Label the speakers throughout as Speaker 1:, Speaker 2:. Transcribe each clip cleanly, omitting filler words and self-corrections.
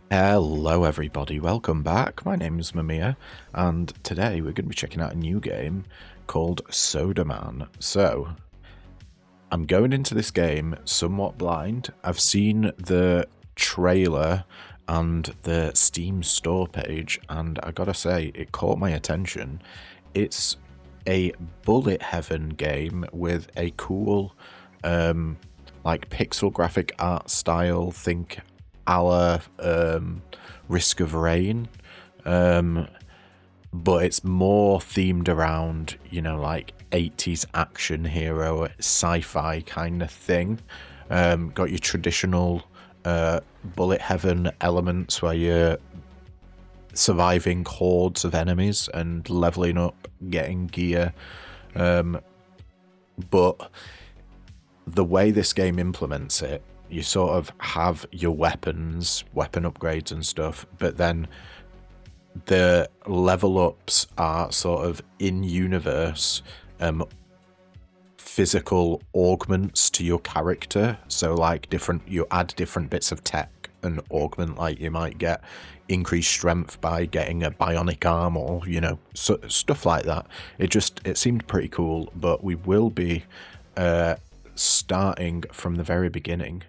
Speaker 1: Hello everybody, welcome back. My name is Mamiya, and today we're going to be checking out a new game called Sodaman. So, I'm going into this game somewhat blind. I've seen the trailer and the Steam store page, and I gotta say, it caught my attention. It's a bullet heaven game with a cool, like pixel graphic art style, think a la Risk of Rain, but it's more themed around, like 80s action hero, sci-fi kind of thing. Got your traditional bullet heaven elements where you're surviving hordes of enemies and leveling up, getting gear. But the way this game implements it, you sort of have your weapons, weapon upgrades and stuff, but then the level ups are sort of in-universe physical augments to your character. So like you add different bits of tech and augment, like you might get increased strength by getting a bionic arm or, stuff like that. It seemed pretty cool, but we will be starting from the very beginning.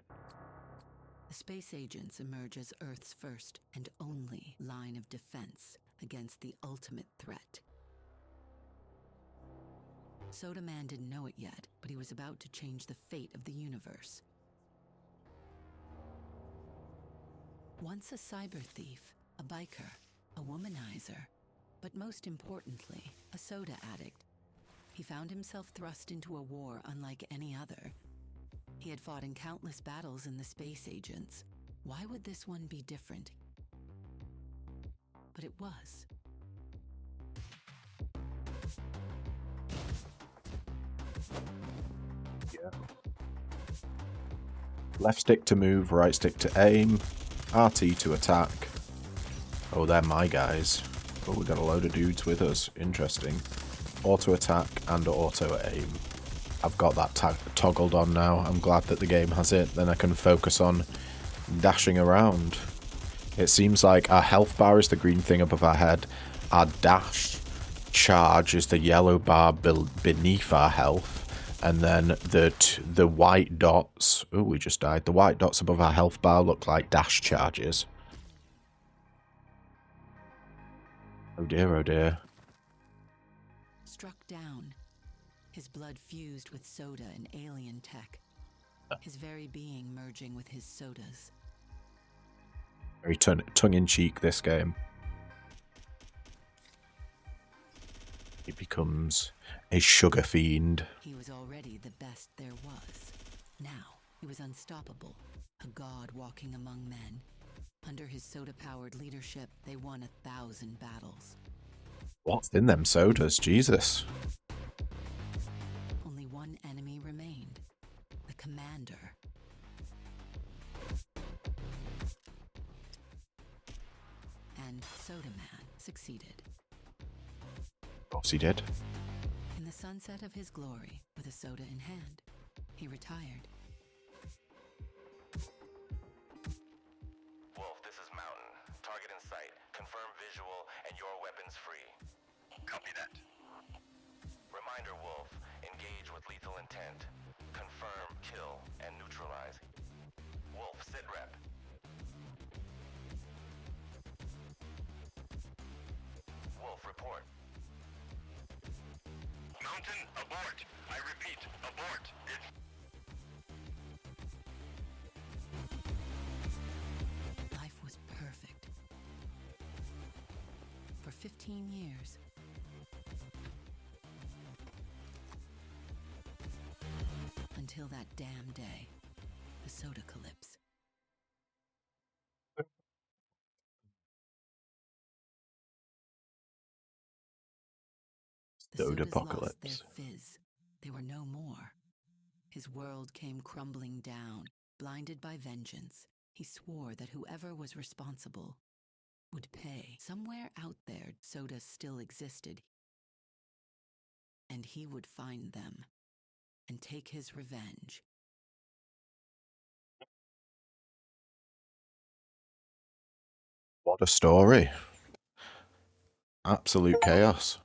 Speaker 2: The space agents emerge as Earth's first and only line of defense against the ultimate threat. Sodaman didn't know it yet, but he was about to change the fate of the universe. Once a cyber thief, a biker, a womanizer, but most importantly, a soda addict, he found himself thrust into a war unlike any other. He had fought in countless battles in the space agents. Why would this one be different? But it was.
Speaker 1: Yeah. Left stick to move, right stick to aim, RT to attack. Oh, they're my guys. Oh, we got a load of dudes with us. Interesting. Auto attack and auto aim. I've got that toggled on now. I'm glad that the game has it. Then I can focus on dashing around. It seems like our health bar is the green thing above our head. Our dash charge is the yellow bar beneath our health. And then the white dots... Oh, we just died. The white dots above our health bar look like dash charges. Oh dear, oh dear.
Speaker 2: Struck down. His blood fused with soda and alien tech. His very being merging with his sodas.
Speaker 1: Very tongue-in-cheek, this game. He becomes a sugar fiend.
Speaker 2: He was already the best there was. Now, he was unstoppable, a god walking among men. Under his soda-powered leadership, they won 1,000 battles.
Speaker 1: What's in them sodas? Jesus.
Speaker 2: Only one enemy remained. The commander. And Sodaman succeeded.
Speaker 1: Of course he did.
Speaker 2: In the sunset of his glory, with a soda in hand, he retired.
Speaker 3: Wolf, this is Mountain. Target in sight. Confirm visual and your weapons free. Copy that. Reminder, Wolf. Engage with lethal intent. Confirm, kill, and neutralize. Wolf, sit rep. Wolf, report. Mountain, abort. I repeat, abort.
Speaker 2: Life was perfect. For 15 years. Until that damn day, the soda-calypse. The sodas lost their fizz. They were no more. His world came crumbling down, blinded by vengeance. He swore that whoever was responsible would pay. Somewhere out there, soda still existed. And he would find them and take his revenge.
Speaker 1: What a story. Absolute chaos.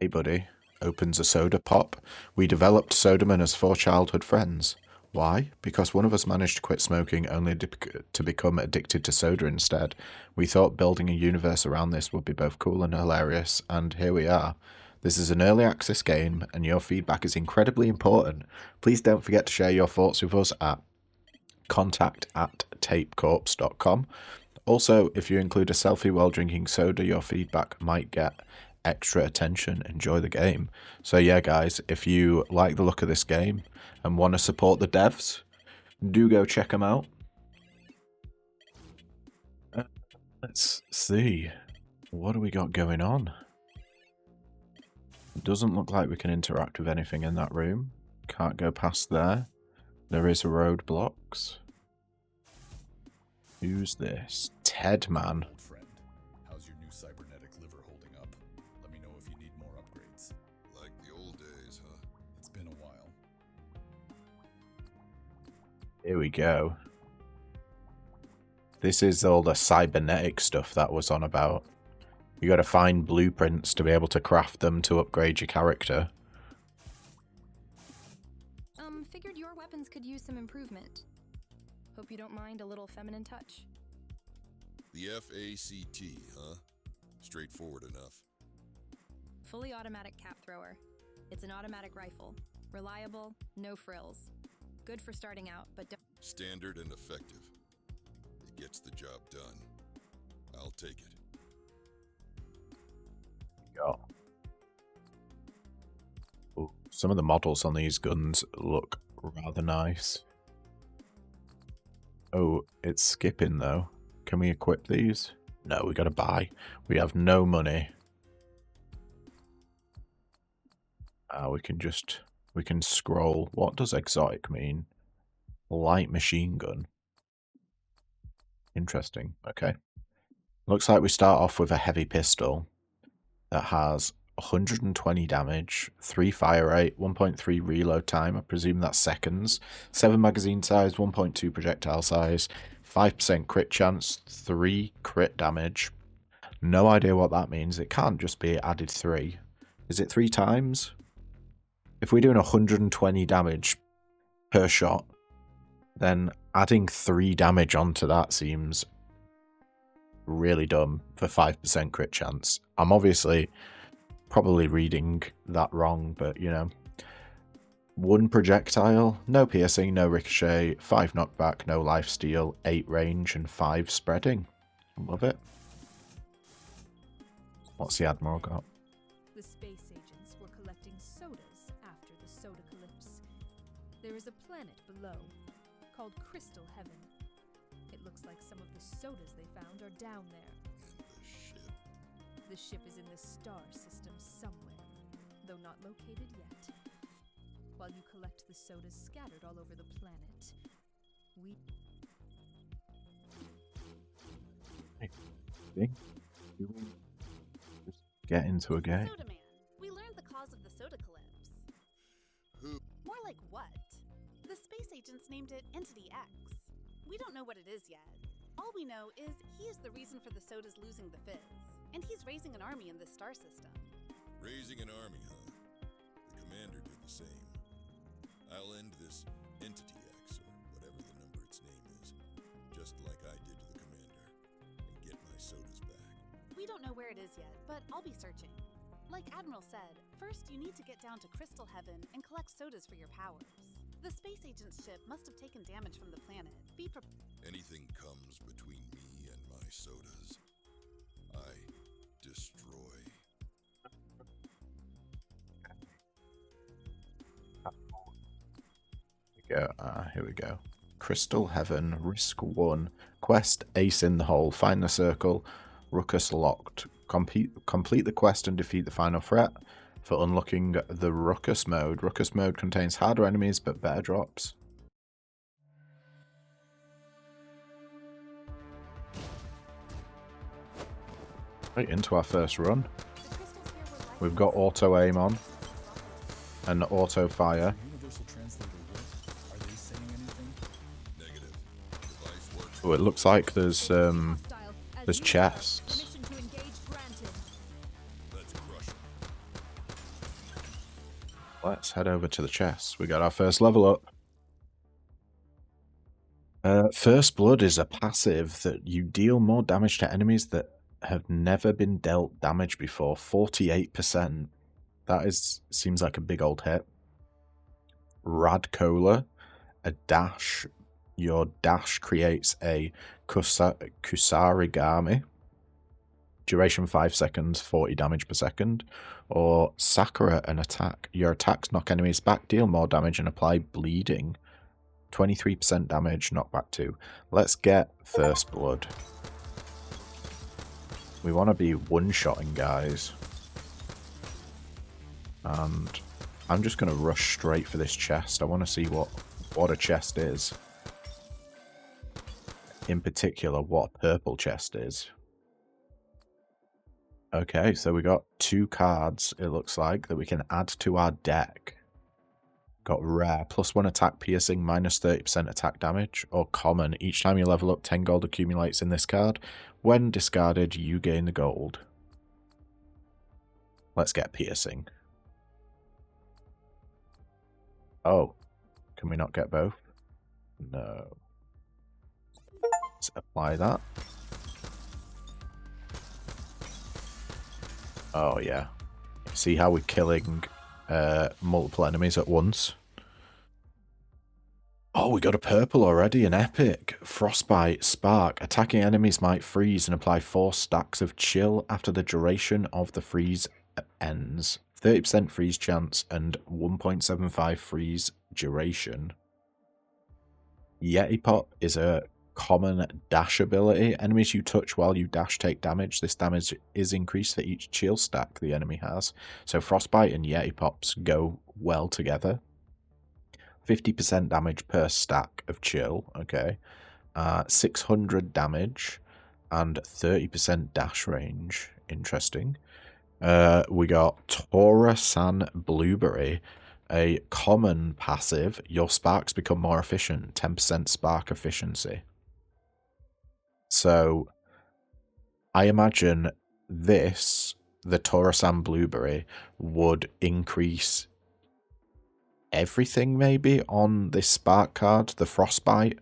Speaker 1: Hey buddy, opens a soda pop. We developed Sodaman as 4 childhood friends. Why? Because one of us managed to quit smoking only to become addicted to soda instead. We thought building a universe around this would be both cool and hilarious, and here we are. This is an early access game, and your feedback is incredibly important. Please don't forget to share your thoughts with us at contact@tapecorpse.com. Also, if you include a selfie while drinking soda, your feedback might get extra attention. Enjoy the game. So yeah, guys, if you like the look of this game and want to support the devs, do go check them out. Let's see. What do we got going on? It doesn't look like we can interact with anything in that room. Can't go past there. There is roadblocks. Who's this? Ted man.
Speaker 4: Old friend, how's your new cybernetic liver holding up? Let me know if you need more upgrades.
Speaker 5: Like the old days, huh?
Speaker 4: It's been a while.
Speaker 1: Here we go. This is all the cybernetic stuff that was on about. You got to find blueprints to be able to craft them to upgrade your character.
Speaker 6: Figured your weapons could use some improvement. Hope you don't mind a little feminine touch.
Speaker 5: The FACT, huh? Straightforward enough.
Speaker 6: Fully automatic cap thrower. It's an automatic rifle. Reliable, no frills. Good for starting out, but don't...
Speaker 5: Standard and effective. It gets the job done. I'll take it.
Speaker 1: Got. Ooh, some of the models on these guns look rather nice. Oh, it's skipping though. Can we equip these? No, we gotta buy. We have no money. We can scroll. What does exotic mean? Light machine gun. Interesting. Okay. Looks like we start off with a heavy pistol that has 120 damage, 3 fire rate, 1.3 reload time, I presume that's seconds, 7 magazine size, 1.2 projectile size, 5% crit chance, 3 crit damage. No idea what that means. It can't just be added 3. Is it 3 times? If we're doing 120 damage per shot, then adding 3 damage onto that seems really dumb for 5% crit chance. I'm obviously probably reading that wrong, but you know. 1 projectile, no piercing, no ricochet, 5 knockback, no lifesteal, 8 range, and 5 spreading. Love it. What's the Admiral got?
Speaker 7: The space agents were collecting sodas after the Sodacalypse. There is a planet below, called Crystal Heaven. It looks like some of the sodas they found are down there.
Speaker 5: And the ship.
Speaker 7: The ship is in the star system somewhere, though not located yet. While you collect the sodas scattered all over the planet, we...
Speaker 1: Just get into a game.
Speaker 8: Sodaman, we learned the cause of the Sodacalypse.
Speaker 5: Who?
Speaker 8: More like what? The space agents named it Entity X. We don't know what it is yet. All we know is he is the reason for the sodas losing the fizz, and he's raising an army in this star system.
Speaker 5: Raising an army, huh? The commander did the same. I'll end this Entity X, or whatever the number its name is, just like I did to the commander, and get my sodas back.
Speaker 8: We don't know where it is yet, but I'll be searching. Like Admiral said, first you need to get down to Crystal Heaven and collect sodas for your powers. The space agent's ship must have taken damage from the planet. Be prepared.
Speaker 5: Anything comes between me and my sodas, I destroy.
Speaker 1: Here we go. Crystal Heaven, Risk 1. Quest, Ace in the Hole. Find the circle. Ruckus locked. Complete the quest and defeat the final threat. For unlocking the Ruckus mode. Ruckus mode contains harder enemies but better drops. Right into our first run. We've got auto aim on and auto fire.
Speaker 4: Universal translator work? Are they saying anything?
Speaker 5: Negative. Device working.
Speaker 1: Oh, it looks like there's chests.
Speaker 7: Permission to engage granted.
Speaker 5: Let's crush 'em.
Speaker 1: Let's head over to the chests. We got our first level up. First Blood is a passive that you deal more damage to enemies that have never been dealt damage before. 48%. That seems like a big old hit. Rad Cola, a dash. Your dash creates a Kusarigami. Duration 5 seconds, 40 damage per second. Or Sakura, an attack. Your attacks knock enemies back, deal more damage, and apply bleeding. 23% damage, knockback 2. Let's get First Blood. We want to be one-shotting guys. And I'm just going to rush straight for this chest. I want to see what a chest is. In particular, what a purple chest is. Okay, so we got 2 cards, it looks like, that we can add to our deck. Got Rare, +1 attack piercing, -30% attack damage. Or Common, each time you level up, 10 gold accumulates in this card. When discarded, you gain the gold. Let's get piercing. Oh, can we not get both? No. Let's apply that. Oh yeah. See how we're killing multiple enemies at once? Oh, we got a purple already, an epic. Frostbite, Spark. Attacking enemies might freeze and apply 4 stacks of chill after the duration of the freeze ends. 30% freeze chance and 1.75 freeze duration. Yeti Pop is a common dash ability. Enemies you touch while you dash take damage. This damage is increased for each chill stack the enemy has. So Frostbite and Yeti Pops go well together. 50% damage per stack of chill. Okay. 600 damage and 30% dash range. Interesting. We got Tora-san Blueberry, a common passive. Your sparks become more efficient. 10% spark efficiency. So, I imagine this, the Tora-san Blueberry, would increase everything maybe on this spark card, the Frostbite,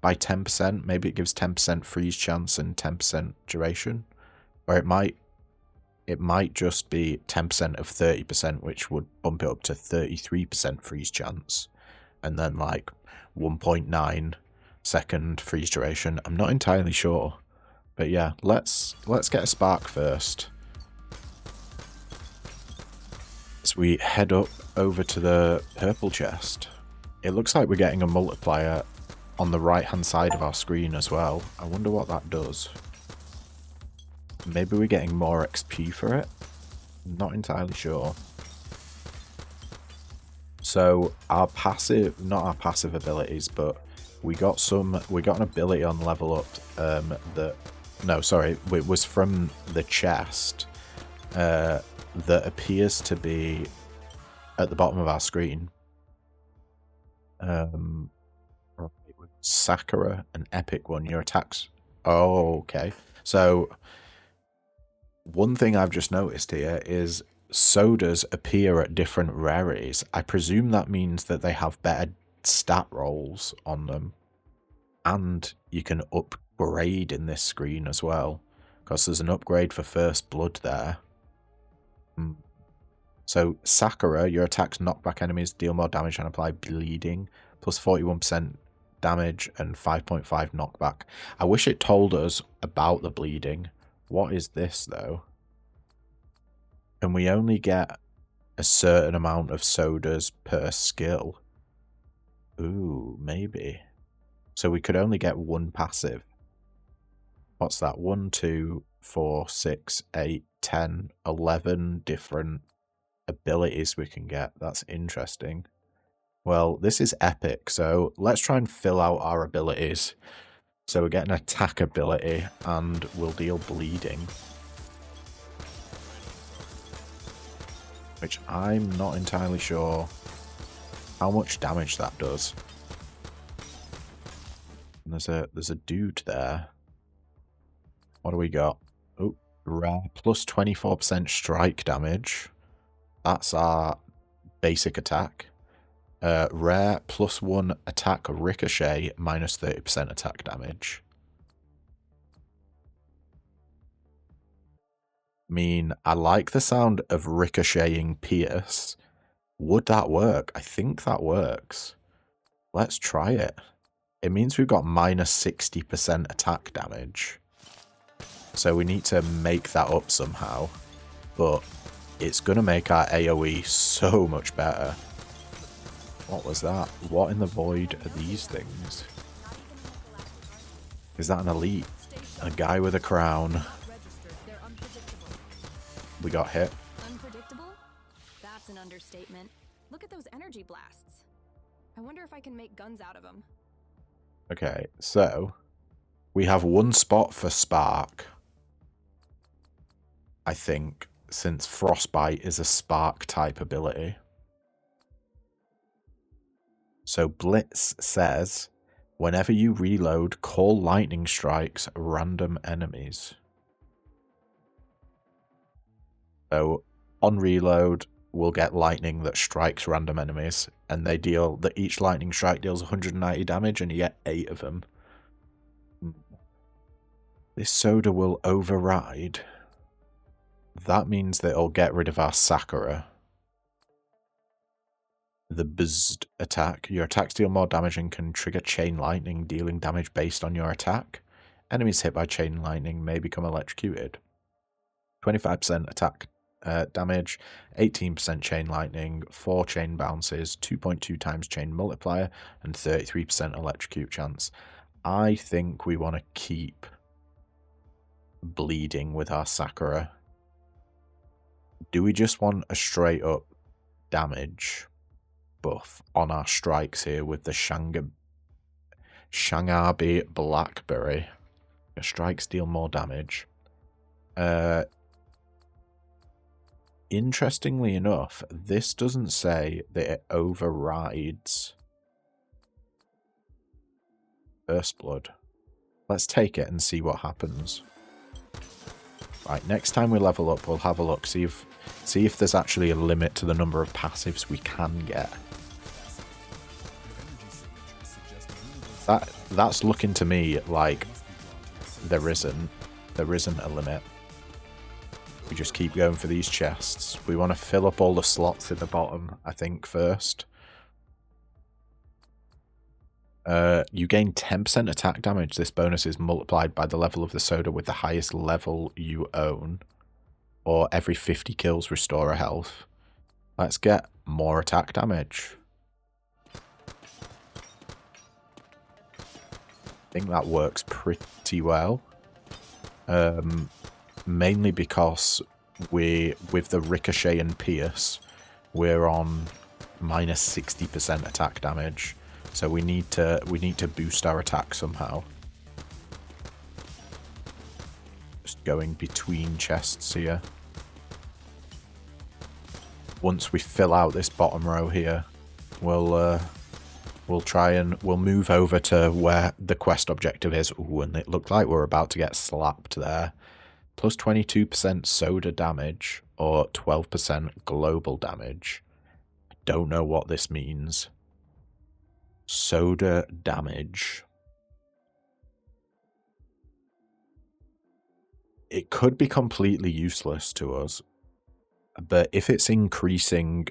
Speaker 1: by 10%. Maybe it gives 10% freeze chance and 10% duration. Or it might just be 10% of 30%, which would bump it up to 33% freeze chance. And then like 1.9 second freeze duration. I'm not entirely sure. But yeah, let's get a spark first. As we head up over to the purple chest. It looks like we're getting a multiplier on the right hand side of our screen as well. I wonder what that does. Maybe we're getting more XP for it. Not entirely sure. So our passive, not our passive abilities, but we got an ability on level up it was from the chest that appears to be at the bottom of our screen. Sakura, an epic one. Your attacks. Oh, okay. So one thing I've just noticed here is sodas appear at different rarities. I presume that means that they have better stat rolls on them. And you can upgrade in this screen as well. Because there's an upgrade for First Blood there. So Sakura, your attacks knock back enemies, deal more damage and apply bleeding. Plus 41% damage and 5.5 knockback. I wish it told us about the bleeding. What is this though? Can we only get a certain amount of sodas per skill? Ooh, maybe. So we could only get one passive. What's that? 1, 2, 4, 6, 8, 10, 11 different abilities we can get. That's interesting. Well, this is epic, so let's try and fill out our abilities. So we get an attack ability and we'll deal bleeding. Which I'm not entirely sure how much damage that does. And there's a dude there. What do we got? Oh, rare plus 24% strike damage. That's our basic attack. Rare plus 1 attack ricochet minus 30% attack damage. I mean, I like the sound of ricocheting pierce. Would that work? I think that works. Let's try it. It means we've got minus 60% attack damage. So we need to make that up somehow. But it's going to make our AoE so much better. What was that? What in the void are these things? Is that an elite? A guy with a crown. We got hit.
Speaker 6: Unpredictable? That's an understatement. Look at those energy blasts. I wonder if I can make guns out of them.
Speaker 1: Okay, so we have one spot for spark. I think, since frostbite is a spark type ability. So Blitz says, whenever you reload, call lightning strikes random enemies. So on reload, we'll get lightning that strikes random enemies, and they deal that each lightning strike deals 190 damage, and you get 8 of them. This soda will override. That means that it'll get rid of our Sakura. The buzzed attack. Your attacks deal more damage and can trigger chain lightning, dealing damage based on your attack. Enemies hit by chain lightning may become electrocuted. 25% attack damage, 18% chain lightning, 4 chain bounces, 2.2 times chain multiplier, and 33% electrocute chance. I think we want to keep bleeding with our Sakura. Do we just want a straight up damage buff on our strikes here with the Shangabi Blackberry? Your strikes deal more damage. Interestingly enough, this doesn't say that it overrides First Blood. Let's take it and see what happens. Right, next time we level up, we'll have a look, see if there's actually a limit to the number of passives we can get. That's looking to me like there isn't a limit. We just keep going for these chests. We want to fill up all the slots in the bottom, I think, first. You gain 10% attack damage. This bonus is multiplied by the level of the soda with the highest level you own. Or every 50 kills restore a health. Let's get more attack damage. I think that works pretty well. Mainly because with the ricochet and pierce, we're on minus 60% attack damage. So we need to boost our attack somehow. Just going between chests here. Once we fill out this bottom row here, we'll move over to where the quest objective is. Ooh, and it looked like we're about to get slapped there. Plus 22% soda damage or 12% global damage. I don't know what this means. Soda damage. It could be completely useless to us, but if it's increasing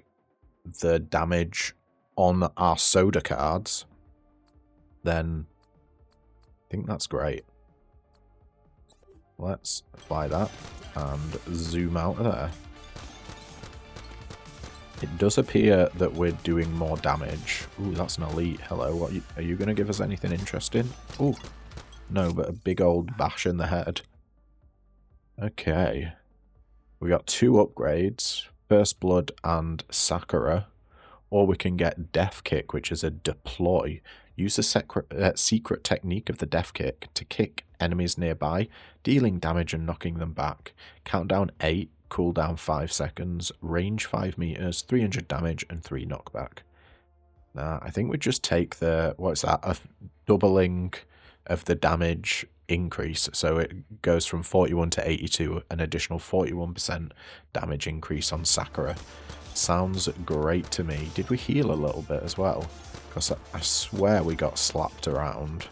Speaker 1: the damage on our soda cards, then I think that's great. Let's apply that and zoom out of there. It does appear that we're doing more damage. Ooh, that's an elite. Hello, what are you going to give us anything interesting? Ooh, no, but a big old bash in the head. Okay. We got 2 upgrades, First Blood and Sakura. Or we can get Death Kick, which is a deploy. Use the secret technique of the Death Kick to kick enemies nearby, dealing damage and knocking them back. Countdown 8, cooldown 5 seconds, range 5 meters, 300 damage, and 3 knockback. Now, I think we just take the... What's that? A doubling of the damage increase. So it goes from 41 to 82, an additional 41% damage increase on Sakura. Sounds great to me. Did we heal a little bit as well? Because I swear we got slapped around.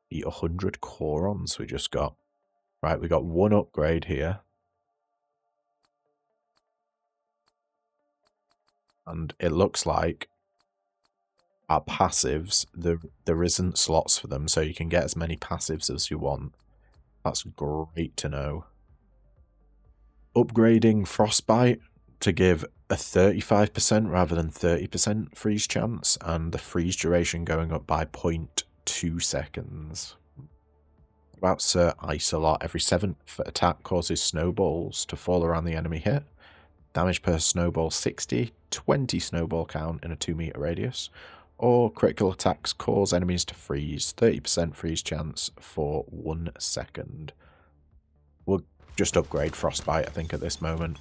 Speaker 1: The 100 Corons we just got. Right, we got one upgrade here. And it looks like our passives, there isn't slots for them, so you can get as many passives as you want. That's great to know. Upgrading Frostbite to give a 35% rather than 30% freeze chance, and the freeze duration going up by 0.2 seconds. About Sir Ice-A-Lot. Every 7th attack causes snowballs to fall around the enemy hit. Damage per snowball 60, 20 snowball count in a 2-meter radius. Or critical attacks cause enemies to freeze, 30% freeze chance for 1 second. We'll just upgrade Frostbite, I think, at this moment.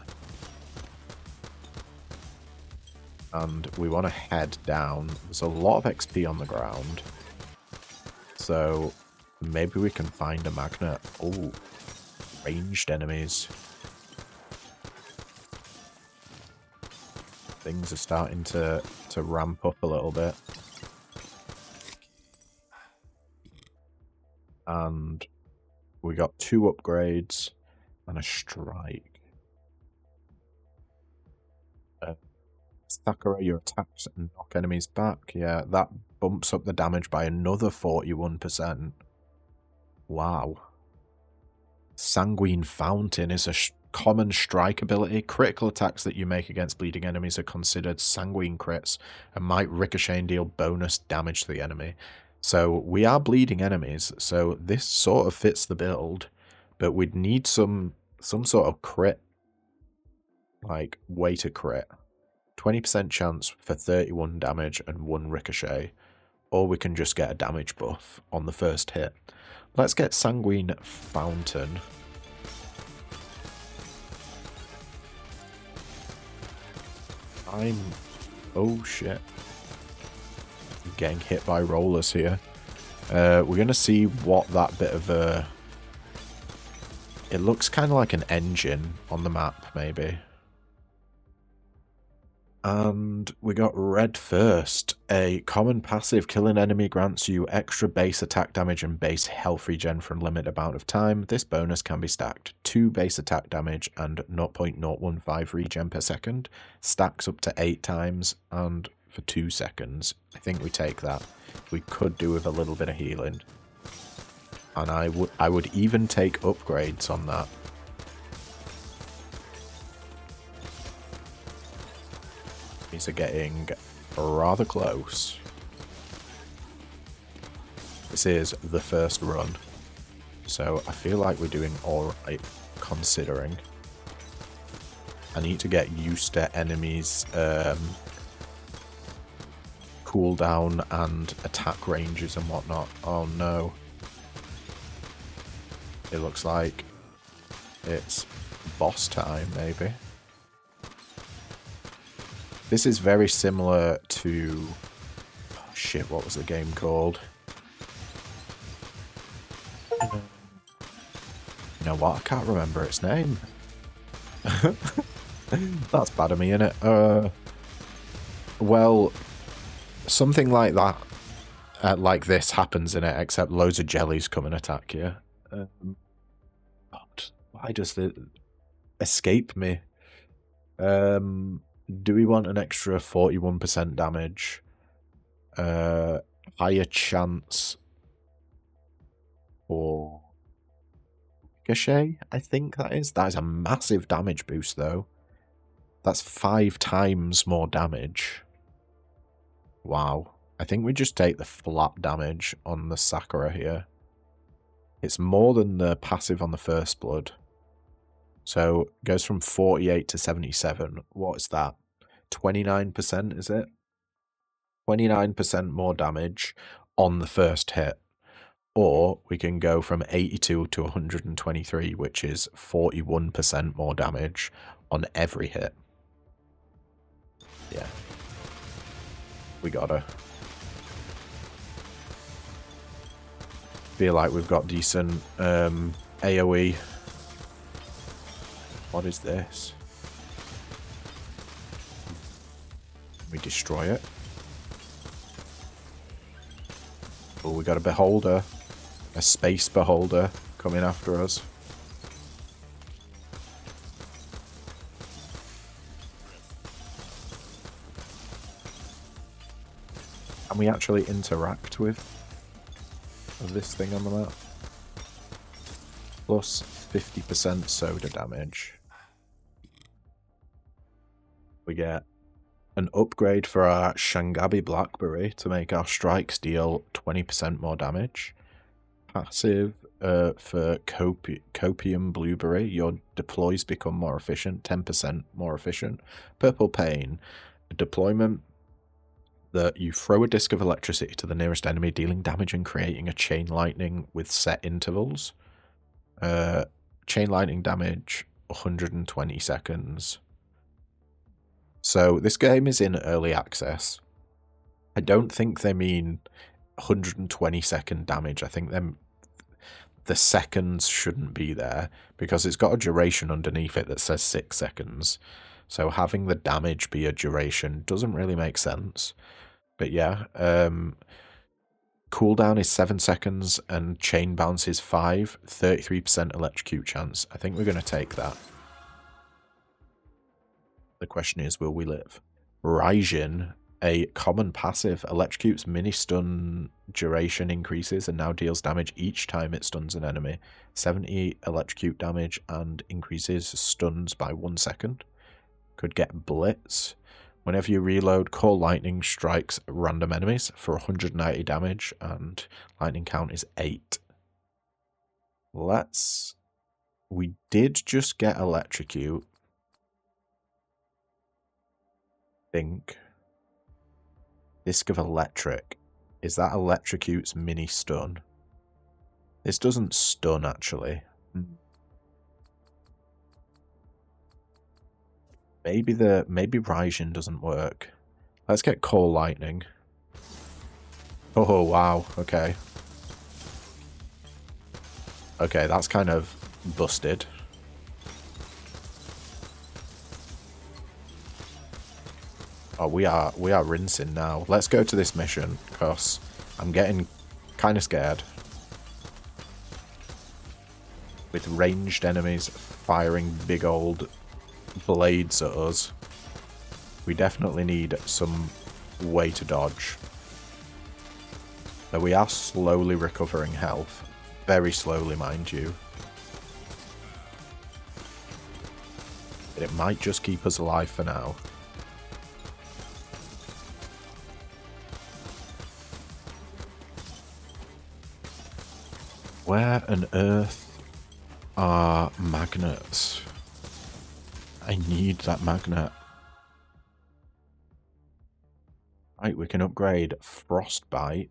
Speaker 1: And we want to head down. There's a lot of XP on the ground. So maybe we can find a magnet. Oh, ranged enemies. Things are starting to ramp up a little bit. And we got 2 upgrades and a strike. Sakura, your attacks knock enemies back. Yeah, that bumps up the damage by another 41%. Wow. Sanguine Fountain is a common strike ability. Critical attacks that you make against bleeding enemies are considered sanguine crits and might ricochet and deal bonus damage to the enemy. So we are bleeding enemies, so this sort of fits the build, but we'd need some sort of crit, like way to crit. 20% chance for 31 damage and 1 ricochet, or we can just get a damage buff on the first hit. Let's get Sanguine Fountain. Oh shit. I'm getting hit by rollers here. We're going to see what that bit of a... It looks kind of like an engine on the map, maybe. And we got Red First. A common passive, kill an enemy grants you extra base attack damage and base health regen for a limited amount of time. This bonus can be stacked. 2 base attack damage and 0.015 regen per second. Stacks up to 8 times and for 2 seconds. I think we take that. We could do with a little bit of healing. And I would even take upgrades on that. These are getting rather close. This is the first run, so I feel like we're doing alright, considering. I need to get used to enemies' cooldown and attack ranges and whatnot. Oh no. It looks like it's boss time, maybe. This is very similar to... Oh shit, what was the game called? You know what? I can't remember its name. That's bad of me, innit? Well, something like that, like this happens in it, except loads of jellies come and attack you. God, why does it escape me? Do we want an extra 41% damage? Higher chance for ricochet, I think that is. That is a massive damage boost, though. That's 5 times more damage. Wow. I think we just take the flat damage on the Sakura here. It's more than the passive on the First Blood. So it goes from 48 to 77. What is that? 29%, is it? 29% more damage on the first hit. Or we can go from 82 to 123, which is 41% more damage on every hit. Yeah. We gotta. Feel like we've got decent AoE. What is this? We destroy it. Oh, we got a beholder. A space beholder coming after us. Can we actually interact with this thing on the map? Plus 50% soda damage. We get an upgrade for our Shangabi Blackberry to make our strikes deal 20% more damage. Passive for Copium Blueberry. Your deploys become more efficient, 10% more efficient. Purple Pain. A deployment that you throw a disc of electricity to the nearest enemy, dealing damage and creating a chain lightning with set intervals. Chain lightning damage, 120 seconds. So this game is in early access. I don't think they mean 120-second damage. I think the seconds shouldn't be there because it's got a duration underneath it that says 6 seconds. So having the damage be a duration doesn't really make sense. But yeah, cooldown is 7 seconds and chain bounce is 5, 33% electrocute chance. I think we're going to take that. The question is, will we live? Raijin, a common passive, electrocutes mini-stun duration increases and now deals damage each time it stuns an enemy. 70 electrocute damage and increases stuns by 1 second. Could get Blitz. Whenever you reload, Core Lightning strikes random enemies for 190 damage and lightning count is 8. We did just get Electrocute. Think. Disc of Electric. Is that Electrocute's mini stun? This doesn't stun actually. Maybe Raijin doesn't work. Let's get Core Lightning. Oh wow, okay. Okay, that's kind of busted. Oh, we are rinsing now. Let's go to this mission, because I'm getting kind of scared. With ranged enemies firing big old blades at us. We definitely need some way to dodge. But we are slowly recovering health. Very slowly, mind you. But it might just keep us alive for now. Where on earth are magnets? I need that magnet. Right, we can upgrade Frostbite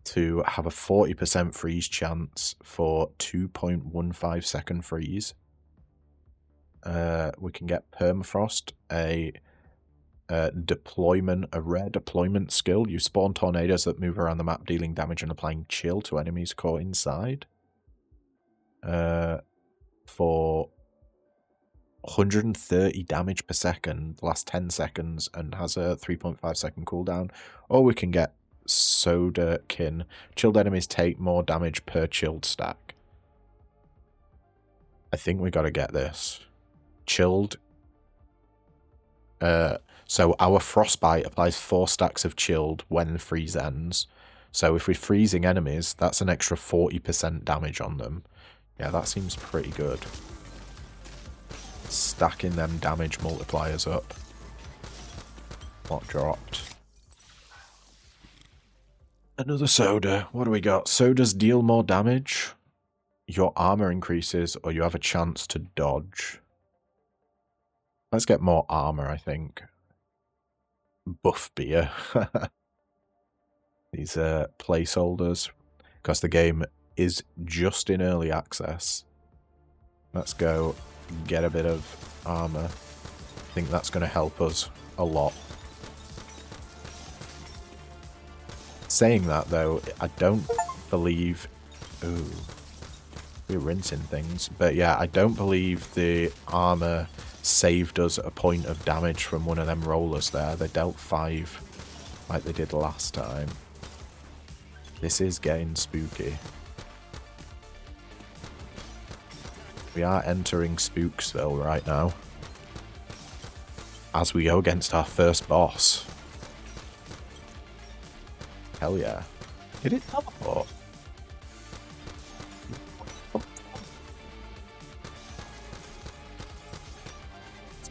Speaker 1: to have a 40% freeze chance for 2.15 second freeze. We can get Permafrost, a rare deployment skill. You spawn tornadoes that move around the map, dealing damage and applying chill to enemies caught inside. For 130 damage per second, lasts 10 seconds, and has a 3.5 second cooldown. Or we can get Sodakin. Chilled enemies take more damage per chilled stack. I think we gotta get this. Chilled. So our Frostbite applies 4 stacks of chilled when the freeze ends. So if we're freezing enemies, that's an extra 40% damage on them. Yeah, that seems pretty good. Stacking them damage multipliers up. What dropped? Another soda. What do we got? Sodas deal more damage. Your armor increases, or you have a chance to dodge. Let's get more armor, I think. Buff beer. These placeholders. Because the game is just in early access. Let's go get a bit of armor. I think that's going to help us a lot. Saying that, though, I don't believe... Ooh. We're rinsing things. But yeah, I don't believe the armor saved us a point of damage from one of them rollers there. They dealt 5 like they did last time. This is getting spooky. We are entering Spooksville right now. As we go against our first boss. Hell yeah. Did it teleport?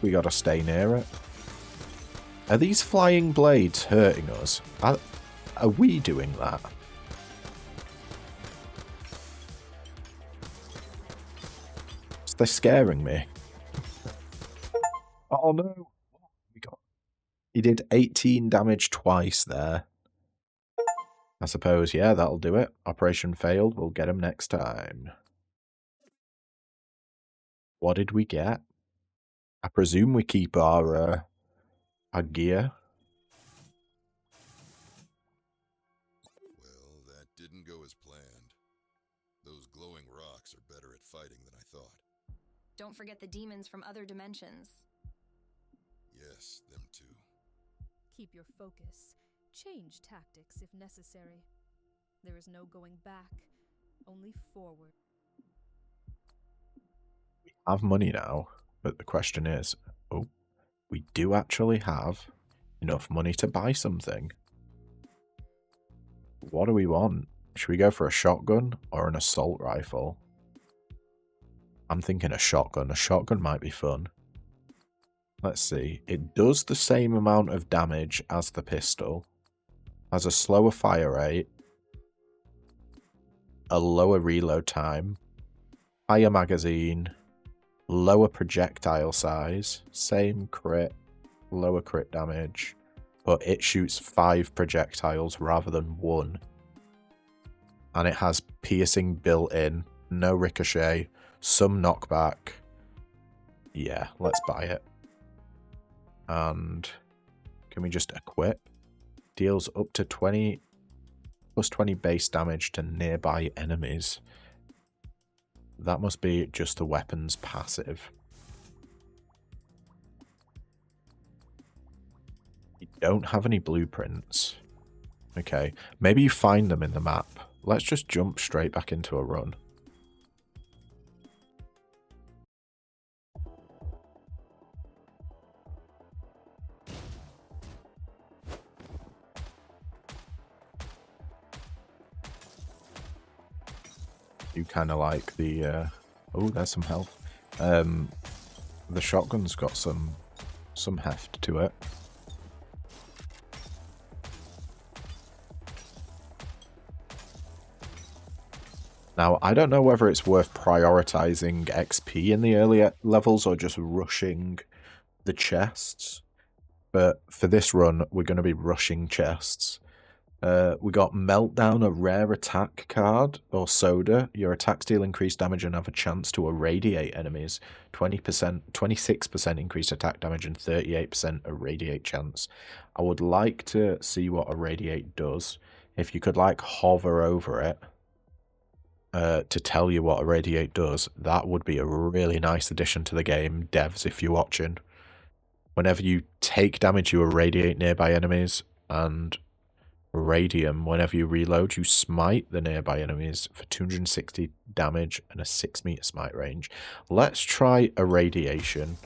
Speaker 1: We gotta stay near it. Are these flying blades hurting us? Are we doing that? They're scaring me. Oh no! He did 18 damage twice there. I suppose, yeah, that'll do it. Operation failed. We'll get him next time. What did we get? I presume we keep our gear.
Speaker 5: Well, that didn't go as planned. Those glowing rocks are better at fighting than I thought.
Speaker 6: Don't forget the demons from other dimensions.
Speaker 5: Yes, them too.
Speaker 7: Keep your focus. Change tactics if necessary. There is no going back, only forward.
Speaker 1: We have money now, but the question is, oh, we do actually have enough money to buy something. What do we want? Should we go for a shotgun or an assault rifle? I'm thinking a shotgun. A shotgun might be fun. Let's see. It does the same amount of damage as the pistol. Has a slower fire rate. A lower reload time. Higher magazine. Lower projectile size. Same crit. Lower crit damage. But it shoots 5 projectiles rather than 1. And it has piercing built in. No ricochet. Some knockback. Yeah, let's buy it. And can we just equip? Deals up to 20 plus 20 base damage to nearby enemies. That must be just the weapon's passive. You don't have any blueprints. Okay, maybe you find them in the map. Let's just jump straight back into a run. You kind of like the oh, there's some health. The shotgun's got some heft to it. Now, I don't know whether it's worth prioritizing XP in the earlier levels or just rushing the chests. But for this run, we're going to be rushing chests. We got Meltdown, a rare attack card, or Soda. Your attacks deal increased damage and have a chance to irradiate enemies. 20%, 26% increased attack damage and 38% irradiate chance. I would like to see what irradiate does. If you could, like, hover over it to tell you what irradiate does, that would be a really nice addition to the game, devs, if you're watching. Whenever you take damage, you irradiate nearby enemies, and Radium, whenever you reload, you smite the nearby enemies for 260 damage and a 6-meter smite range. Let's try irradiation.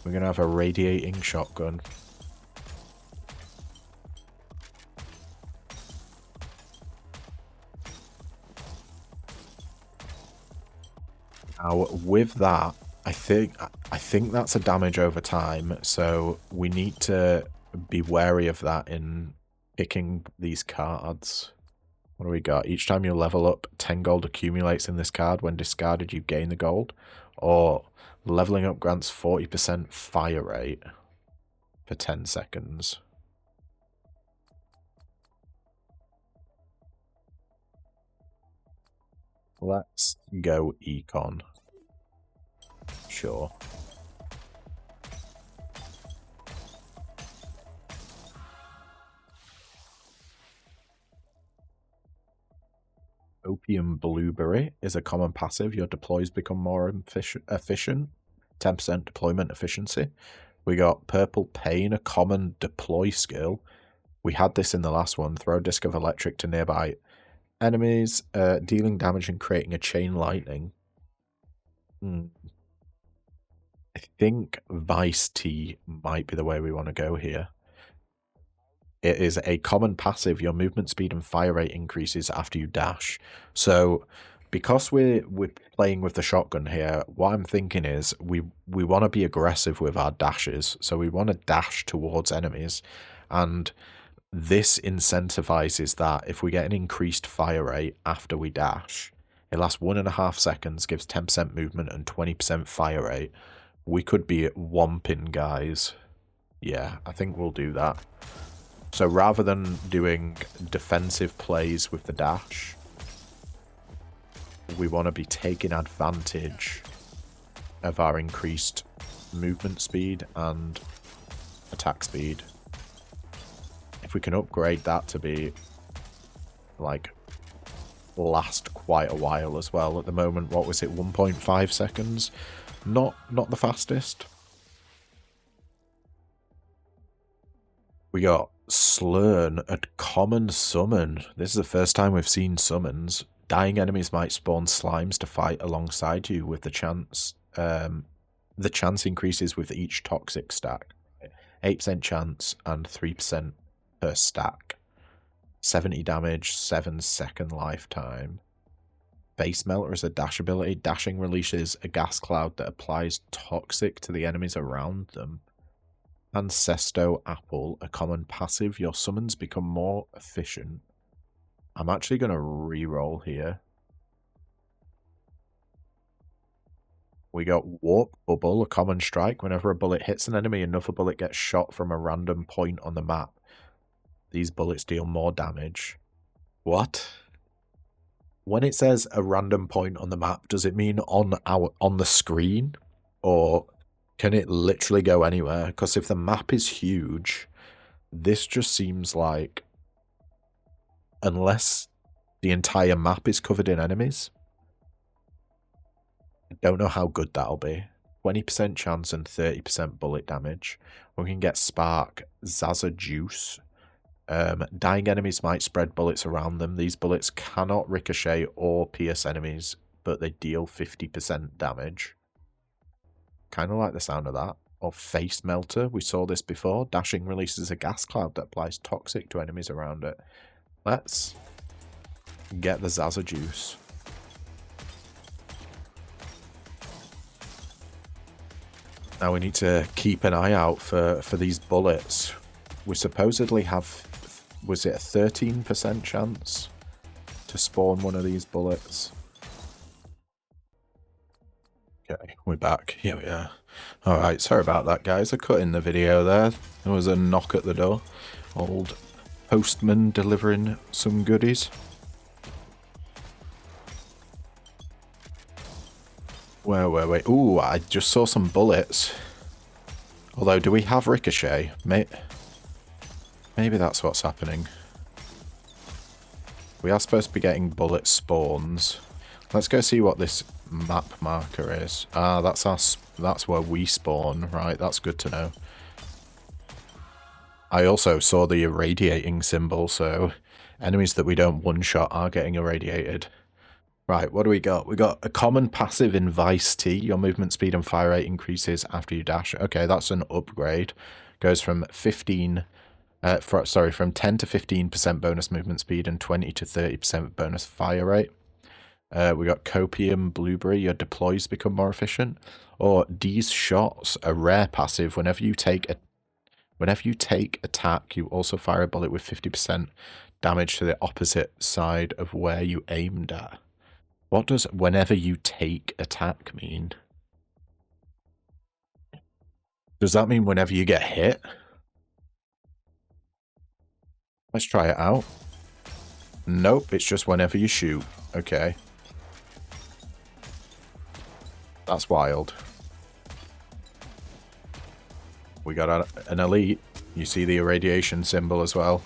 Speaker 1: We're going to have a radiating shotgun. Now, with that, I think that's a damage over time, so we need to be wary of that in picking these cards. What do we got? Each time you level up, 10 gold accumulates in this card. When discarded, you gain the gold. Or leveling up grants 40% fire rate for 10 seconds. Let's go econ. Sure. Copium Blueberry is a common passive. Your deploys become more efficient. 10% deployment efficiency. We got Purple Pain, a common deploy skill. We had this in the last one. Throw a disc of electric to nearby enemies, dealing damage and creating a chain lightning. I think Vice T might be the way we want to go here. It is a common passive. Your movement speed and fire rate increases after you dash. So because we're playing with the shotgun here, what I'm thinking is we want to be aggressive with our dashes. So we want to dash towards enemies. And this incentivizes that. If we get an increased fire rate after we dash, it lasts 1.5 seconds, gives 10% movement and 20% fire rate. We could be whomping guys. Yeah, I think we'll do that. So rather than doing defensive plays with the dash, we want to be taking advantage of our increased movement speed and attack speed. If we can upgrade that to be like last quite a while as well. At the moment, what was it, 1.5 seconds? Not the fastest. We got Slurn, a common summon. This is the first time we've seen summons. Dying enemies might spawn slimes to fight alongside you with the chance. The chance increases with each toxic stack. 8% chance and 3% per stack. 70 damage, 7-second lifetime. Face Melter is a dash ability. Dashing releases a gas cloud that applies toxic to the enemies around them. Ancesto Apple, a common passive. Your summons become more efficient. I'm actually going to re-roll here. We got Warp Bubble, a common strike. Whenever a bullet hits an enemy, another bullet gets shot from a random point on the map. These bullets deal more damage. What? When it says a random point on the map, does it mean on the screen? Or can it literally go anywhere? Because if the map is huge, this just seems like, unless the entire map is covered in enemies, I don't know how good that'll be. 20% chance and 30% bullet damage. We can get Spark, Zaza Juice. Dying enemies might spread bullets around them. These bullets cannot ricochet or pierce enemies, but they deal 50% damage. Kind of like the sound of that. Or Face Melter. We saw this before. Dashing releases a gas cloud that applies toxic to enemies around it. Let's get the Zaza Juice. Now we need to keep an eye out for these bullets. We supposedly have, was it a 13% chance to spawn one of these bullets? Okay, we're back. Here we are. Alright, sorry about that, guys. I cut in the video there. There was a knock at the door. Old postman delivering some goodies. Where were we? Ooh, I just saw some bullets. Although, do we have ricochet? Maybe that's what's happening. We are supposed to be getting bullet spawns. Let's go see what this map marker is. Ah, that's where we spawn. Right, that's good to know. I also saw the irradiating symbol, so enemies that we don't one-shot are getting irradiated. Right, what do we got? We got a common passive in Vice T. Your movement speed and fire rate increases after you dash. Okay, that's an upgrade. Goes from 10 to 15% bonus movement speed and 20 to 30% bonus fire rate. We got Copium Blueberry. Your deploys become more efficient. Or D's Shots, a rare passive. Whenever you take attack, you also fire a bullet with 50% damage to the opposite side of where you aimed at. What does whenever you take attack mean? Does that mean whenever you get hit? Let's try it out. Nope, it's just whenever you shoot. Okay. That's wild. We got an elite. You see the irradiation symbol as well.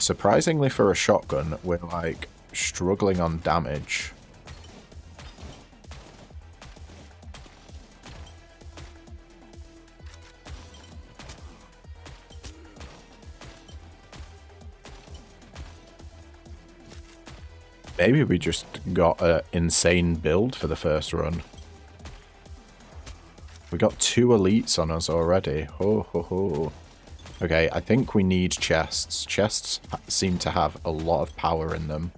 Speaker 1: Surprisingly for a shotgun, we're like struggling on damage. Maybe we just got an insane build for the first run. We got 2 elites on us already. Ho ho ho. Okay, I think we need chests. Chests seem to have a lot of power in them.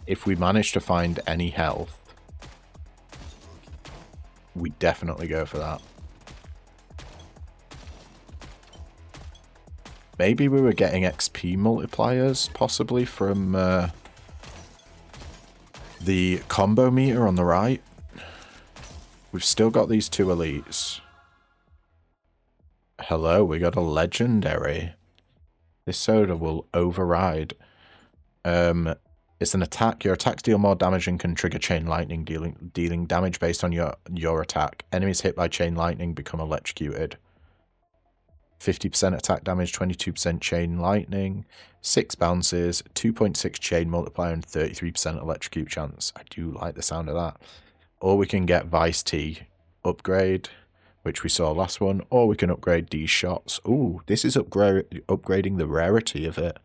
Speaker 1: If we manage to find any health, we definitely go for that. Maybe we were getting XP multipliers, possibly, from the combo meter on the right. We've still got these 2 elites. Hello, we got a legendary. This soda will override. It's an attack. Your attacks deal more damage and can trigger chain lightning, dealing damage based on your attack. Enemies hit by chain lightning become electrocuted. 50% attack damage, 22% chain lightning, 6 bounces, 2.6 chain multiplier, and 33% electrocute chance. I do like the sound of that. Or we can get Vice T upgrade, which we saw last one, or we can upgrade these shots. Ooh, this is upgrading the rarity of it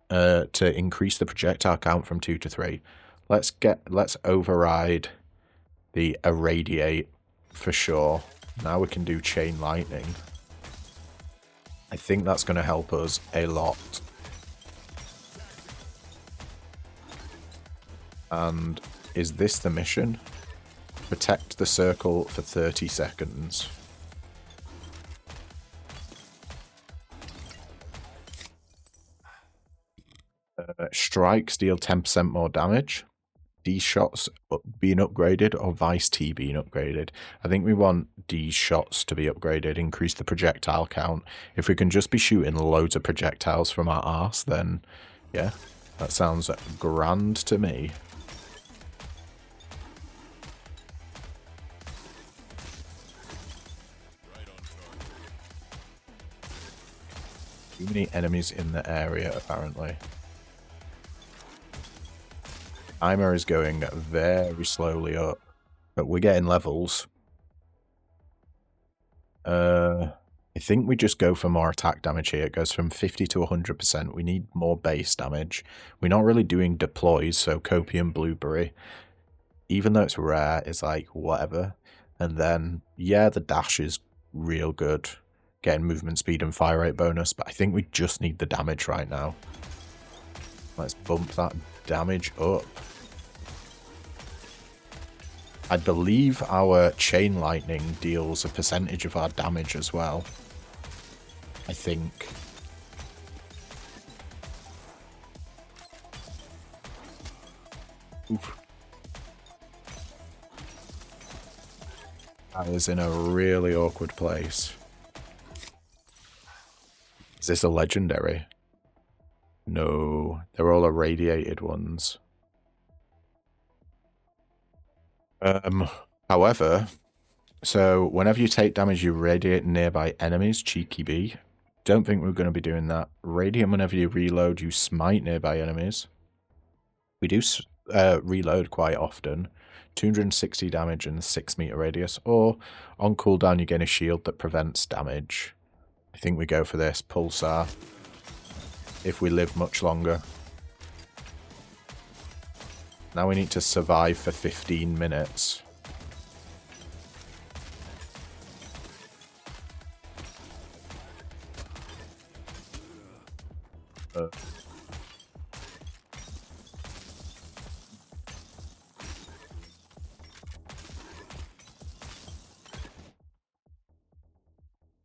Speaker 1: to increase the projectile count from 2 to 3. Let's override the irradiate for sure. Now we can do chain lightning. I think that's going to help us a lot. And is this the mission? Protect the circle for 30 seconds. Strikes deal 10% more damage. These shots being upgraded or Vice T being upgraded. I think we want these shots to be upgraded, increase the projectile count. If we can just be shooting loads of projectiles from our arse, then yeah, that sounds grand to me. Too many enemies in the area, apparently. Timer is going very slowly up, but we're getting levels. I think we just go for more attack damage here. It goes from 50 to 100%. We need more base damage. We're not really doing deploys, so Copium Blueberry, even though it's rare, is like whatever. And then, yeah, the dash is real good. Getting movement speed and fire rate bonus, but I think we just need the damage right now. Let's bump that damage up. I believe our chain lightning deals a percentage of our damage as well. I think. Oof. That is in a really awkward place. Is this a legendary? No, they're all irradiated ones. However, so whenever you take damage, you radiate nearby enemies. Cheeky bee. Don't think we're going to be doing that. Radiant, whenever you reload, you smite nearby enemies. We do reload quite often. 260 damage and 6 meter radius. Or on cooldown, you gain a shield that prevents damage. I think we go for this. Pulsar. If we live much longer. Now we need to survive for 15 minutes.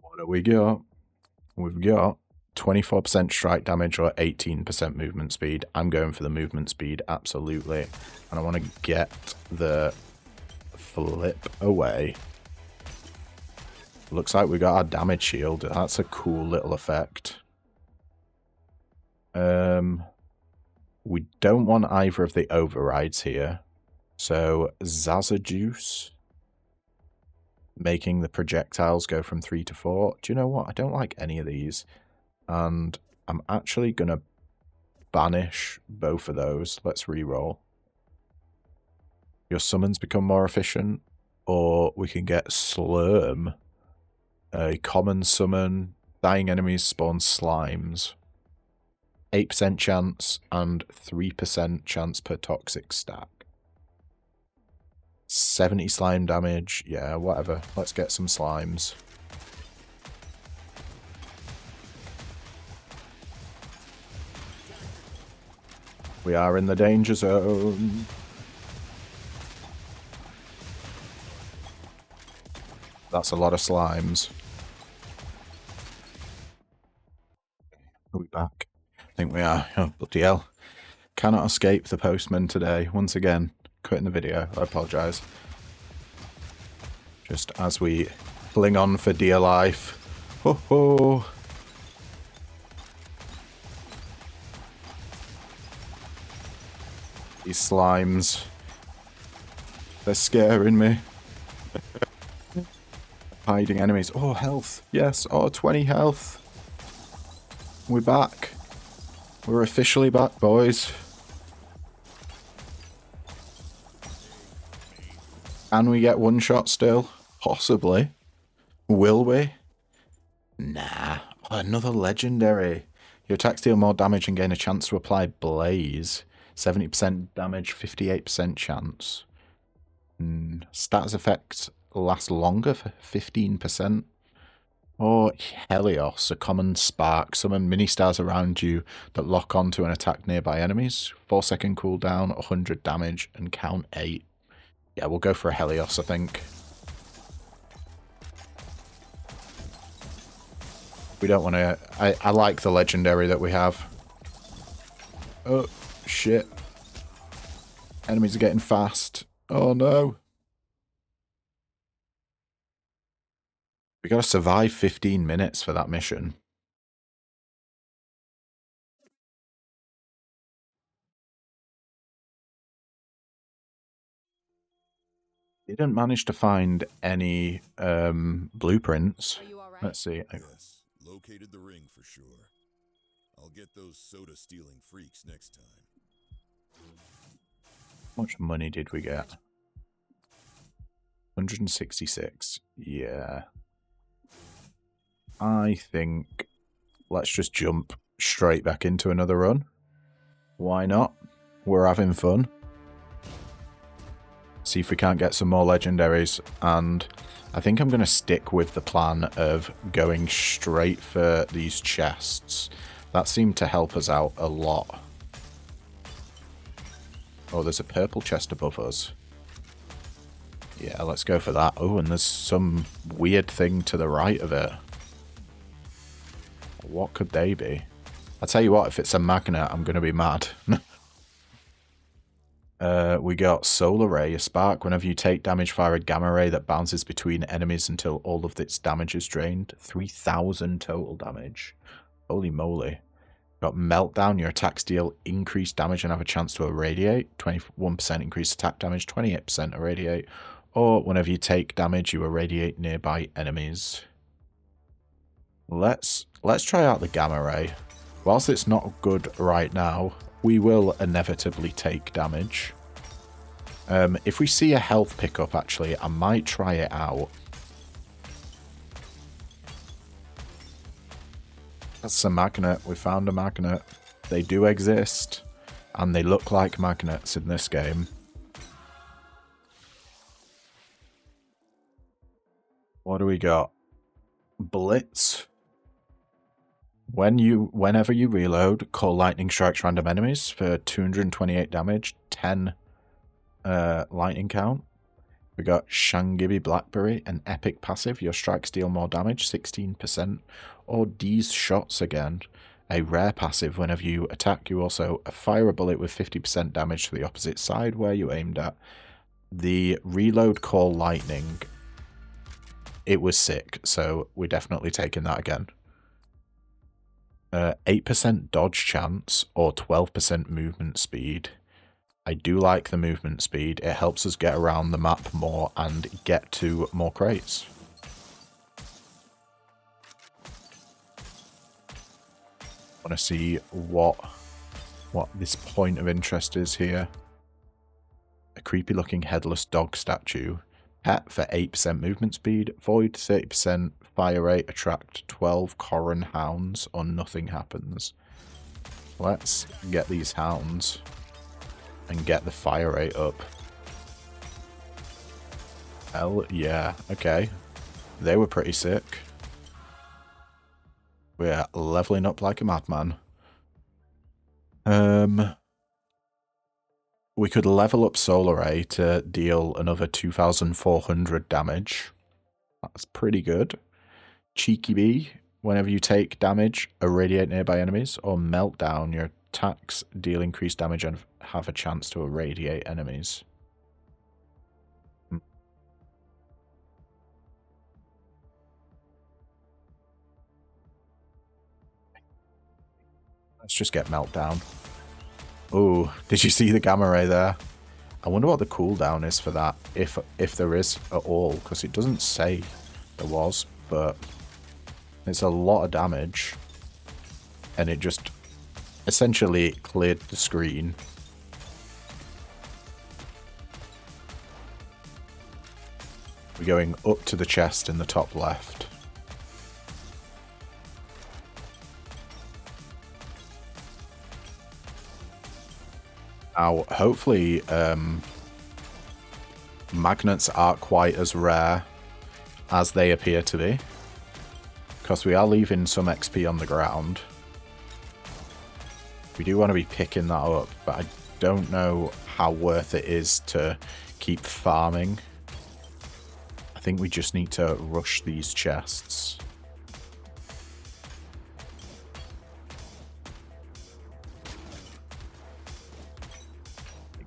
Speaker 1: What do we got? We've got 24% strike damage or 18% movement speed. I'm going for the movement speed, absolutely. And I want to get the flip away. Looks like we got our damage shield. That's a cool little effect. We don't want either of the overrides here. So, Zaza Juice. making the projectiles go from 3 to 4. Do you know what? I don't like any of these. And I'm actually going to banish both of those. Let's re-roll. Your summons become more efficient, or we can get Slurm, a common summon, dying enemies spawn slimes, 8% chance and 3% chance per toxic stack. 70 slime damage, yeah, whatever. Let's get some slimes. We are in the danger zone. That's a lot of slimes. Are we back? I think we are. Oh, bloody hell. Cannot escape the postman today. Once again, quitting the video. I apologise. Just as we fling on for dear life. Ho ho! These slimes. They're scaring me. Hiding enemies. Oh, health. Yes. Oh, 20 health. We're back. We're officially back, boys. Can we get one shot still? Possibly. Will we? Nah. Oh, another legendary. Your attacks deal more damage and gain a chance to apply Blaze. 70% damage, 58% chance. Status effects last longer for 15%. Or Helios, a common spark. Summon mini-stars around you that lock onto and attack nearby enemies. 4-second cooldown, 100 damage, and count 8. Yeah, we'll go for a Helios, I think. We don't want to... I like the legendary that we have. Oh, shit. Enemies are getting fast. Oh, no. We gotta survive 15 minutes for that mission. Didn't manage to find any blueprints.
Speaker 6: Are you all right?
Speaker 1: Let's see.
Speaker 5: Yes, located the ring for sure. I'll get those soda-stealing freaks next time.
Speaker 1: How much money did we get? 166. Yeah. I think let's just jump straight back into another run. Why not? We're having fun. See if we can't get some more legendaries. And I think I'm going to stick with the plan of going straight for these chests. That seemed to help us out a lot. Oh, there's a purple chest above us. Yeah, let's go for that. Oh, and there's some weird thing to the right of it. What could they be? I tell you what, if it's a magnet, I'm going to be mad. We got Solar Ray, a spark. Whenever you take damage, fire a gamma ray that bounces between enemies until all of its damage is drained. 3,000 total damage. Holy moly. Got Meltdown. Your attacks deal increased damage and have a chance to irradiate. 21% increased attack damage, 28% irradiate. Or whenever you take damage, you irradiate nearby enemies. Let's try out the gamma ray. Whilst it's not good right now, we will inevitably take damage. If we see a health pickup, actually, I might try it out. That's a magnet. We found a magnet. They do exist, and they look like magnets in this game. What do we got? Blitz. Whenever you reload, call lightning strikes random enemies for 228 damage, 10 lightning count. We got Shangibi Blackberry, an epic passive. Your strikes deal more damage, 16%. Or D's Shots again, a rare passive. Whenever you attack, you also fire a bullet with 50% damage to the opposite side where you aimed at. The reload call lightning, it was sick, so we're definitely taking that again. 8% dodge chance or 12% movement speed. I do like the movement speed. It helps us get around the map more and get to more crates. I want to see what this point of interest is here. A creepy looking headless dog statue. Pet for 8% movement speed. Void 30% fire rate. Attract 12 Corran hounds or nothing happens. Let's get these hounds and get the fire rate up. Hell yeah. Okay. They were pretty sick. We're leveling up like a madman. We could level up Solar Ray to deal another 2,400 damage. That's pretty good. Cheeky Bee. Whenever you take damage, irradiate nearby enemies, or melt down, your attacks deal increased damage and have a chance to irradiate enemies. Let's just get Meltdown. Oh, did you see the Gamma Ray there? I wonder what the cooldown is for that, if there is at all, because it doesn't say there was, but it's a lot of damage. And it just essentially cleared the screen. We're going up to the chest in the top left. Now, hopefully, magnets aren't quite as rare as they appear to be, because we are leaving some XP on the ground. We do want to be picking that up, but I don't know how worth it is to keep farming. I think we just need to rush these chests.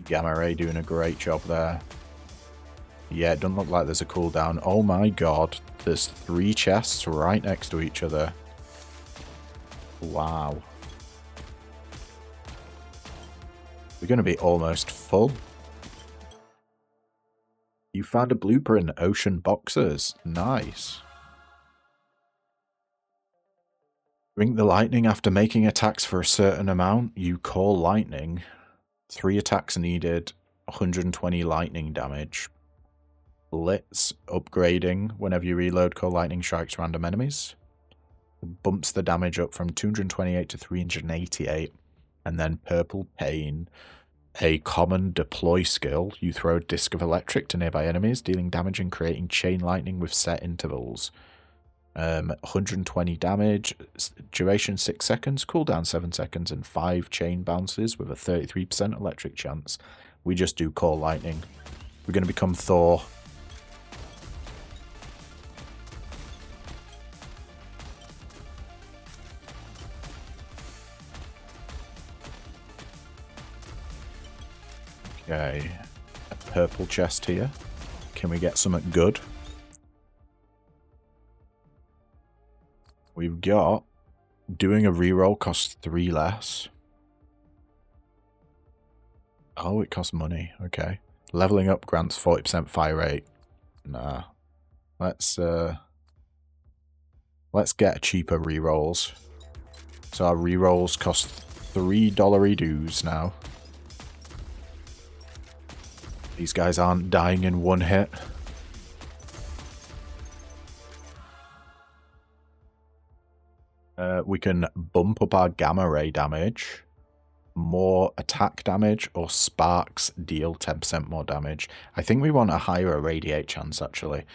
Speaker 1: Gamma Ray doing a great job there. Yeah, it doesn't look like there's a cooldown. Oh my god, there's 3 chests right next to each other. Wow. We're going to be almost full. You found a blueprint, Ocean Boxers. Nice. Drink the lightning after making attacks for a certain amount. You call lightning. 3 attacks needed, 120 lightning damage. Blitz, upgrading. Whenever you reload, call lightning strikes random enemies. Bumps the damage up from 228 to 388. And then Purple Pain, a common deploy skill. You throw a disc of electric to nearby enemies, dealing damage and creating chain lightning with set intervals. 120 damage, duration 6 seconds, cooldown 7 seconds, and 5 chain bounces with a 33% electric chance. We just do call lightning. We're going to become Thor. Okay, a purple chest here. Can we get something good? We've got doing a reroll costs 3 less. Oh, it costs money. Okay. Leveling up grants 40% fire rate. Nah. Let's get a cheaper rerolls. So our rerolls cost $3 dues now. These guys aren't dying in one hit. We can bump up our gamma ray damage, more attack damage, or sparks deal 10% more damage. I think we want a higher irradiate chance, actually.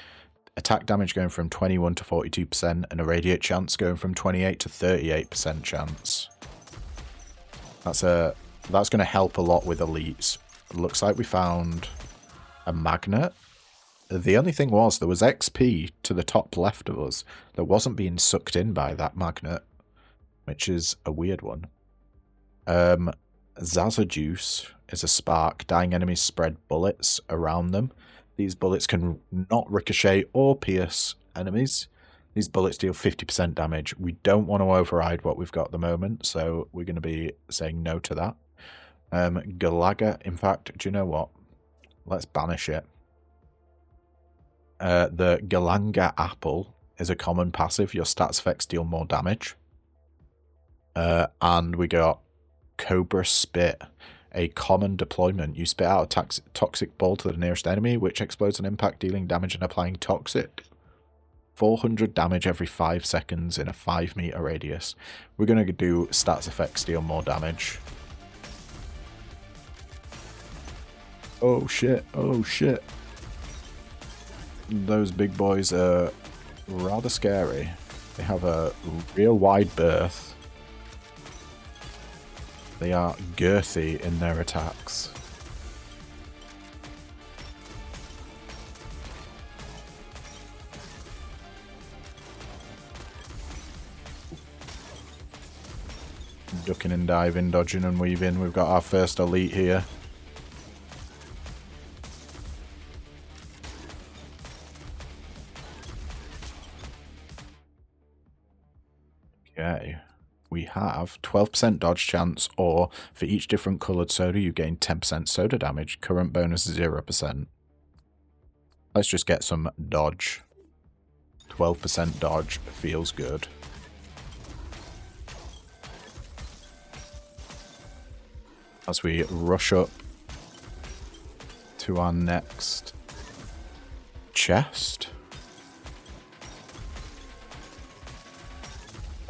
Speaker 1: Attack damage going from 21 to 42%, and irradiate chance going from 28 to 38% chance. That's going to help a lot with elites. Looks like we found a magnet. The only thing was, there was XP to the top left of us that wasn't being sucked in by that magnet, which is a weird one. Zaza Juice is a spark. Dying enemies spread bullets around them. These bullets can not ricochet or pierce enemies. These bullets deal 50% damage. We don't want to override what we've got at the moment, so we're going to be saying no to that. Galaga, in fact, do you know what? Let's banish it. The Galanga Apple is a common passive. Your stats effects deal more damage. And we got Cobra Spit, a common deployment. You spit out a toxic ball to the nearest enemy, which explodes an impact, dealing damage and applying toxic. 400 damage every 5 seconds in a 5-meter radius. We're going to do stats effects deal more damage. Oh shit, oh shit. Those big boys are rather scary. They have a real wide berth. They are girthy in their attacks. Ducking and diving, dodging and weaving. We've got our first elite here. Okay. We have 12% dodge chance, or for each different coloured soda, you gain 10% soda damage. Current bonus is 0%. Let's just get some dodge. 12% dodge feels good. As we rush up to our next chest.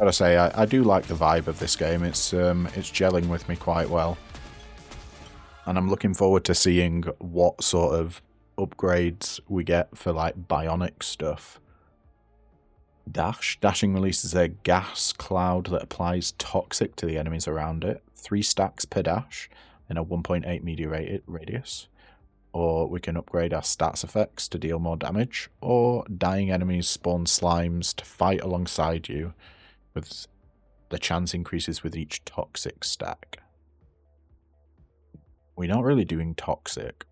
Speaker 1: Gotta say, I do like the vibe of this game. It's gelling with me quite well. And I'm looking forward to seeing what sort of upgrades we get for like bionic stuff. Dash. Dashing releases a gas cloud that applies toxic to the enemies around it. 3 stacks per dash in a 1.8 meter radius. Or we can upgrade our stats effects to deal more damage. Or dying enemies spawn slimes to fight alongside you, with the chance increases with each toxic stack. We're not really doing toxic.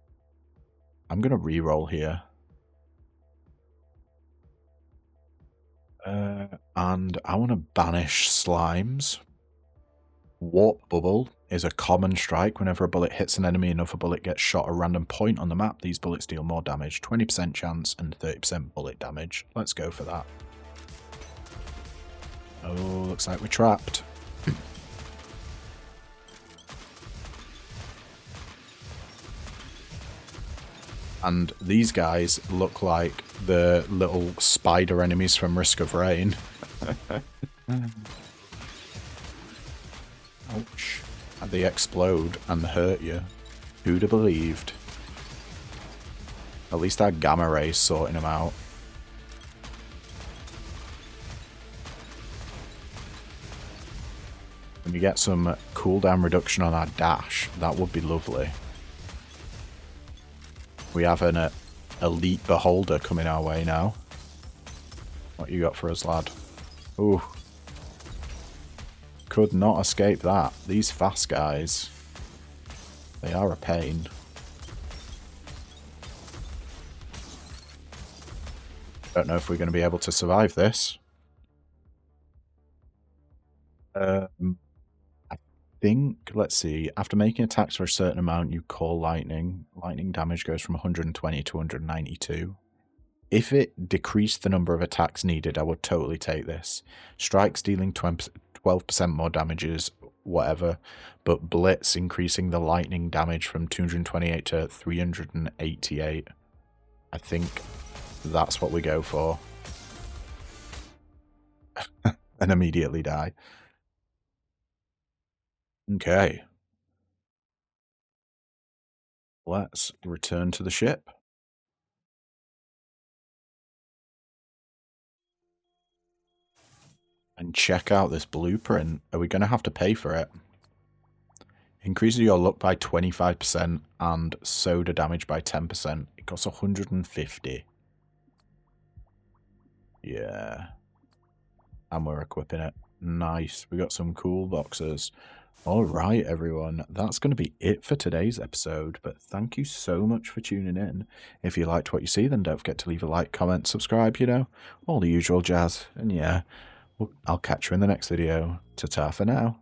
Speaker 1: I'm going to reroll here. And I want to banish slimes. Warp Bubble is a common strike. Whenever a bullet hits an enemy, another bullet gets shot at a random point on the map. These bullets deal more damage. 20% chance and 30% bullet damage. Let's go for that. Oh, looks like we're trapped. And these guys look like the little spider enemies from Risk of Rain. Ouch. And they explode and hurt you. Who'd have believed? At least our gamma ray's sorting them out. When we get some cooldown reduction on our dash, that would be lovely. We have an elite beholder coming our way now. What you got for us, lad? Ooh. Could not escape that. These fast guys, they are a pain. Don't know if we're going to be able to survive this. I think, let's see, after making attacks for a certain amount, you call lightning. Lightning damage goes from 120 to 192. If it decreased the number of attacks needed, I would totally take this. Strikes dealing 12% more damages, whatever, but Blitz increasing the lightning damage from 228 to 388. I think that's what we go for. And immediately die. Okay. Let's return to the ship. And check out this blueprint. Are we going to have to pay for it? Increases your luck by 25% and soda damage by 10%. It costs 150. Yeah. And we're equipping it. Nice. We got some cool boxes. Alright, everyone. That's going to be it for today's episode. But thank you so much for tuning in. If you liked what you see, then don't forget to leave a like, comment, subscribe, you know. All the usual jazz. And yeah, I'll catch you in the next video. Ta-ta for now.